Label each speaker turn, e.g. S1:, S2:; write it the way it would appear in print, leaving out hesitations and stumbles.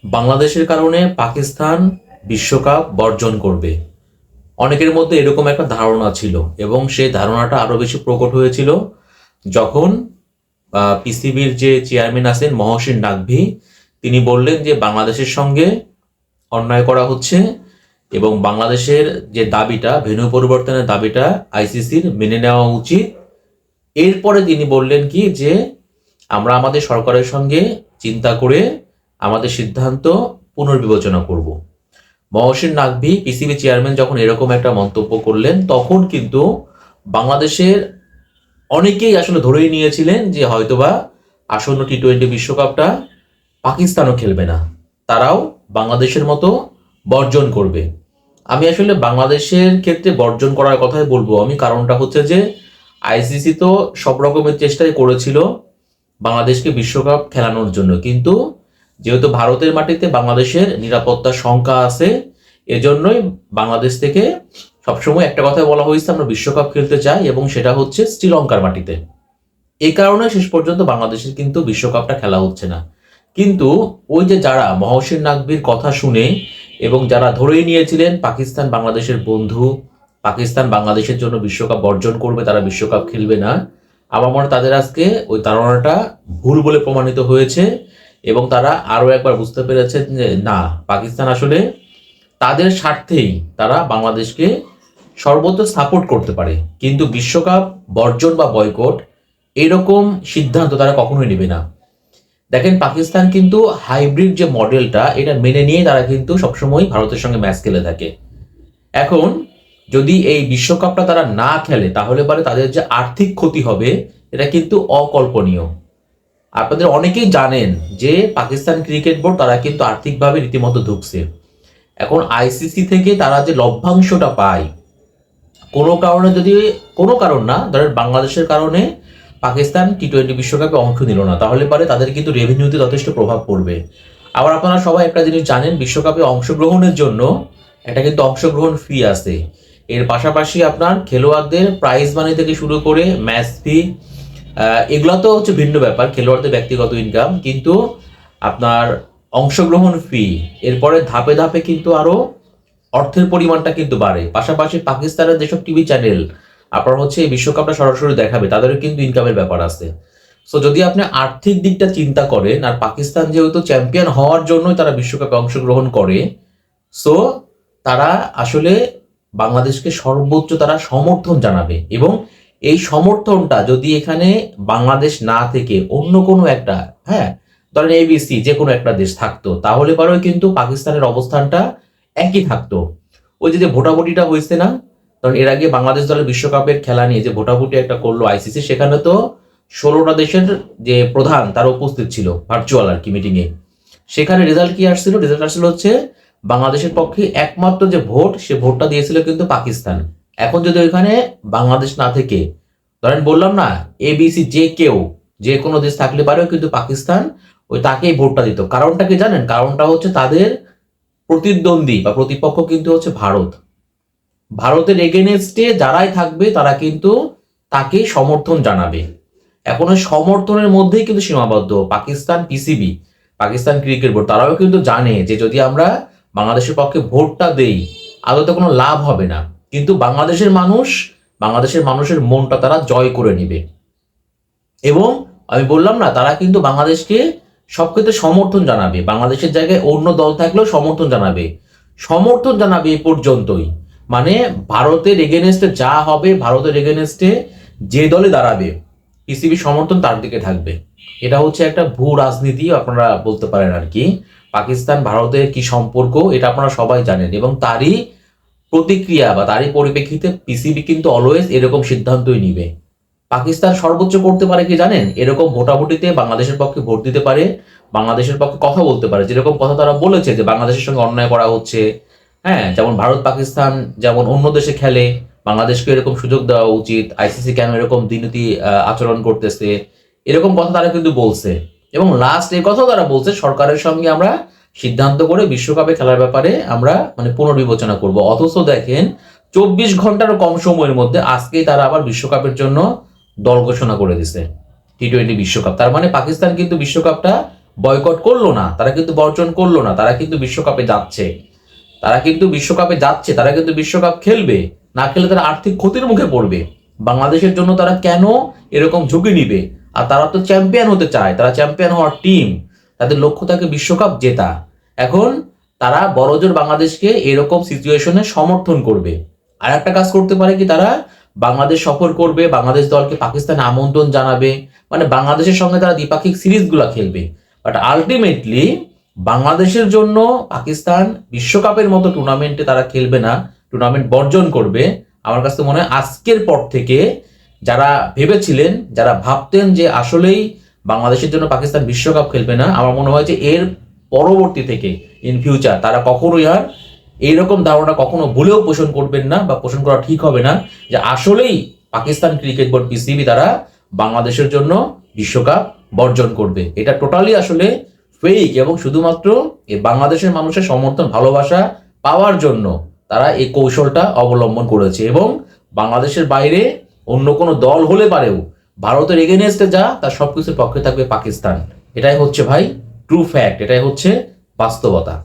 S1: বাংলাদেশের কারণে পাকিস্তান বিশ্বকাপ বর্জন করবে, অনেকের মধ্যে এরকম একটা ধারণা ছিল এবং সেই ধারণাটা আরো বেশি প্রকট হয়েছিল যখন পিসিবির যে চেয়ারম্যান আছেন মহসিন নাকভি, তিনি বললেন যে বাংলাদেশের সঙ্গে অন্যায় করা হচ্ছে এবং বাংলাদেশের যে দাবিটা, ভেন্যু পরিবর্তনের দাবিটা আইসিসির মেনে নেওয়া উচিত। এরপরে তিনি বললেন কি যে আমরা আমাদের সরকারের সঙ্গে চিন্তা করে আমাদের সিদ্ধান্ত পুনর্বিবেচনা করব। মহসিন নাকভি পিসিবি চেয়ারম্যান যখন এরকম একটা মন্তব্য করলেন, তখন কিন্তু বাংলাদেশের অনেকেই আসলে ধরেই নিয়েছিলেন যে হয়তোবা আসন্ন টি-20 বিশ্বকাপটা পাকিস্তানও খেলবে না, তারাও বাংলাদেশের মতো বর্জন করবে। আমি আসলে বাংলাদেশের ক্ষেত্রে বর্জন করার কথাই বলবো আমি, কারণটা হচ্ছে যে আইসিসি তো সব রকমের চেষ্টাই করেছিল বাংলাদেশকে বিশ্বকাপ খেলানোর জন্য, কিন্তু যেহেতু ভারতের মাটিতে বাংলাদেশের নিরাপত্তার শঙ্কা আছে, এজন্যই বাংলাদেশ থেকে সবসময় একটা কথা বলা হয়েছে আমরা বিশ্বকাপ খেলতে চাই, এবং সেটা হচ্ছে শ্রীলঙ্কার মাটিতে। এই কারণে শেষ পর্যন্ত বাংলাদেশের কিন্তু বিশ্বকাপটা খেলা হচ্ছে না। কিন্তু ওই যে যারা মহসিন নাকভির কথা শুনে এবং যারা ধরেই নিয়েছিলেন পাকিস্তান বাংলাদেশের বন্ধু, পাকিস্তান বাংলাদেশের জন্য বিশ্বকাপ বর্জন করবে, তারা বিশ্বকাপ খেলবে না, আমার মনে হয় তাদের আজকে ওই ধারণাটা ভুল বলে প্রমাণিত হয়েছে এবং তারা আরো একবার বুঝতে পেরেছেন যে না, পাকিস্তান আসলে তাদের স্বার্থেই তারা বাংলাদেশকে সর্বোচ্চ সাপোর্ট করতে পারে, কিন্তু বিশ্বকাপ বর্জন বা বয়কট এরকম সিদ্ধান্ত তারা কখনোই নেবে না। দেখেন, পাকিস্তান কিন্তু হাইব্রিড যে মডেলটা, এটা মেনে নিয়ে তারা কিন্তু সবসময় ভারতের সঙ্গে ম্যাচ খেলে থাকে। এখন যদি এই বিশ্বকাপটা তারা না খেলে, তাহলে পরে তাদের যে আর্থিক ক্ষতি হবে এটা কিন্তু অকল্পনীয়। আপনাদের অনেকেই জানেন যে পাকিস্তান ক্রিকেট বোর্ড তারা কিন্তু আর্থিকভাবে রীতিমতো ধুঁকছে। এখন আইসিসি থেকে তারা যে লভ্যাংশটা পায়, কোনো কারণে যদি, কোনো কারণ না, ধরেন বাংলাদেশের কারণে পাকিস্তান টি-20 বিশ্বকাপে অংশ নিল না, তাহলে পরে তাদের কিন্তু রেভিনিউতে যথেষ্ট প্রভাব পড়বে। আবার আপনারা সবাই একটা জিনিস জানেন, বিশ্বকাপে অংশগ্রহণের জন্য একটা কিন্তু অংশগ্রহণ ফি আছে। এর পাশাপাশি আপনার খেলোয়াড়দের প্রাইজ মানি থেকে শুরু করে ম্যাচ ফি, এগুলো তো হচ্ছে ভিন্ন ব্যাপার, খেলোয়াড়দের ব্যক্তিগত ইনকাম, কিন্তু আপনার অংশগ্রহণ ফি, এরপরে ধাপে ধাপে কিন্তু আরো অর্থের পরিমাণটা কিন্তু বাড়ে। পাশাপাশি পাকিস্তানের যেসব টিভি চ্যানেল আপনার হচ্ছে এই বিশ্বকাপটা সরাসরি দেখাবে, তাদেরও কিন্তু ইনকামের ব্যাপার আছে। সো যদি আপনি আর্থিক দিকটা চিন্তা করেন, আর পাকিস্তান যেহেতু চ্যাম্পিয়ন হওয়ার জন্যই তারা বিশ্বকাপে অংশগ্রহণ করে, সো তারা আসলে বাংলাদেশকে সর্বোচ্চ তারা সমর্থন জানাবে, এবং এই সমর্থনটা যদি এখানে বাংলাদেশ না থেকে অন্য কোনো একটা, হ্যাঁ, ধরেন এবিসি যে কোনো একটা দেশ থাকতো, তাহলে পরেও কিন্তু পাকিস্তানের অবস্থানটা একই থাকতো। ওই যে ভোটাভুটিটা হয়েছে না, কারণ এর আগে বাংলাদেশ দলের বিশ্বকাপের খেলা নিয়ে যে ভোটাভুটি একটা করলো আইসিসি, সেখানে তো 16টা দেশের যে প্রধান তারা উপস্থিত ছিল ভার্চুয়াল আর কি মিটিং এ। সেখানে রেজাল্ট কি আসছিল? রেজাল্ট আসছিল হচ্ছে বাংলাদেশের পক্ষে একমাত্র যে ভোট, সে ভোটটা দিয়েছিল কিন্তু পাকিস্তান। এখন যদি ওইখানে বাংলাদেশ না থেকে, ধরেন বললাম না, এবিসি যে কেউ, যে কোনো দেশ থাকলে পারেও কিন্তু পাকিস্তান ওই তাকেই ভোটটা দিত। কারণটা কি জানেন? কারণটা হচ্ছে তাদের প্রতিদ্বন্দ্বী বা প্রতিপক্ষ কিন্তু হচ্ছে ভারত। ভারতের এগেনস্টে যারাই থাকবে তারা কিন্তু তাকে সমর্থন জানাবে। এখন ওই সমর্থনের মধ্যেই কিন্তু সীমাবদ্ধ Pakistan PCB, Pakistan cricket board, তারাও কিন্তু জানে যে যদি আমরা বাংলাদেশের পক্ষে ভোটটা দেই আদতে কোনো লাভ হবে না, কিন্তু বাংলাদেশের মানুষের মনটা তারা জয় করে নেবে। এবং আমি বললাম না, তারা কিন্তু বাংলাদেশকে সব ক্ষেত্রে সমর্থন জানাবে, বাংলাদেশের জায়গায় অন্য দল থাকলেও সমর্থন জানাবে। সমর্থন জানাবে এই পর্যন্তই, মানে ভারতের এগেনস্টে যা হবে, ভারতের এগেনস্টে যে দলে দাঁড়াবে, পিসিবি সমর্থন তার দিকে থাকবে। এটা হচ্ছে একটা ভূ রাজনীতি আপনারা বলতে পারেন আর কি। পাকিস্তান ভারতের কি সম্পর্ক এটা আপনারা সবাই জানেন, এবং তারই প্রতিক্রিয়া বা তারই পরিপ্রেক্ষিতে পিসিবি কিন্তু অলওয়েজ এরকম সিদ্ধান্তই নিবে। পাকিস্তান সর্বোচ্চ করতে পারে কি জানেন? এরকম ভোটাভুটিতে বাংলাদেশের পক্ষে ভোট দিতে পারে, বাংলাদেশের পক্ষে কথা বলতে পারে, যেরকম কথা তারা বলেছে যে বাংলাদেশের সঙ্গে অন্যায় করা হচ্ছে, হ্যাঁ, যেমন ভারত পাকিস্তান যেমন অন্য দেশে খেলে, বাংলাদেশকে এরকম সুযোগ দেওয়া উচিত, আইসিসি কেন এরকম দ্বিনীতি আচরণ করতেছে, এরকম কথা তারা কিন্তু বলছে। এবং লাস্ট এই কথাও তারা বলছে, সরকারের সঙ্গে আমরা সিদ্ধান্ত করে বিশ্বকাপে খেলার ব্যাপারে আমরা মানে পুনর্বিবেচনা করব। অথচ দেখেন 24 ঘন্টারও কম সময়ের মধ্যে আজকেই তারা আবার বিশ্বকাপের জন্য দল ঘোষণা করে দিছে, টি-20 বিশ্বকাপ। তার মানে পাকিস্তান কিন্তু বিশ্বকাপটা বয়কট করলো না, তারা কিন্তু বর্জন করলো না, তারা কিন্তু বিশ্বকাপে যাচ্ছে, তারা কিন্তু বিশ্বকাপ খেলবে। না খেলে তারা আর্থিক ক্ষতির মুখে পড়বে। বাংলাদেশের জন্য তারা কেন এরকম ঝুঁকি নিবে? আর তারা তো চ্যাম্পিয়ন হতে চায়, তারা চ্যাম্পিয়ন হওয়ার টিম, তাদের লক্ষ্য থাকে বিশ্বকাপ জেতা। এখন তারা বড়জোর বাংলাদেশকে এরকম সিচুয়েশনে সমর্থন করবে। আর একটা কাজ করতে পারে কি, তারা বাংলাদেশ সফর করবে, বাংলাদেশ দলকে পাকিস্তানে আমন্ত্রণ জানাবে, মানে বাংলাদেশের সঙ্গে তারা দ্বিপাক্ষিক সিরিজগুলো খেলবে। বাট আলটিমেটলি বাংলাদেশের জন্য পাকিস্তান বিশ্বকাপের মতো টুর্নামেন্টে তারা খেলবে না, টুর্নামেন্ট বর্জন করবে। আমার কাছে মনে হয় আজকের পর থেকে যারা ভেবেছিলেন, যারা ভাবতেন যে আসলেই বাংলাদেশের জন্য পাকিস্তান বিশ্বকাপ খেলবে না, আমার মনে হয় যে এর পরবর্তী থেকে ইন ফিউচার তারা কখনোই আর এইরকম ধারণা কখনো ভুলেও পোষণ করবেন না, বা পোষণ করা ঠিক হবে না যে আসলেই পাকিস্তান ক্রিকেট বোর্ড পিসিবি তারা বাংলাদেশের জন্য বিশ্বকাপ বর্জন করবে। এটা টোটালি আসলে ফেক, এবং শুধুমাত্র এই বাংলাদেশের মানুষের সমর্থন ভালোবাসা পাওয়ার জন্য তারা এই কৌশলটা অবলম্বন করেছে। এবং বাংলাদেশের বাইরে অন্য কোনো দল হলে পারেও ভারতের এগেনস্টে যা, তার সবকিছুর পক্ষে থাকবে পাকিস্তান। এটাই হচ্ছে ভাই ট্রু ফ্যাক্ট, এটাই হচ্ছে বাস্তবতা।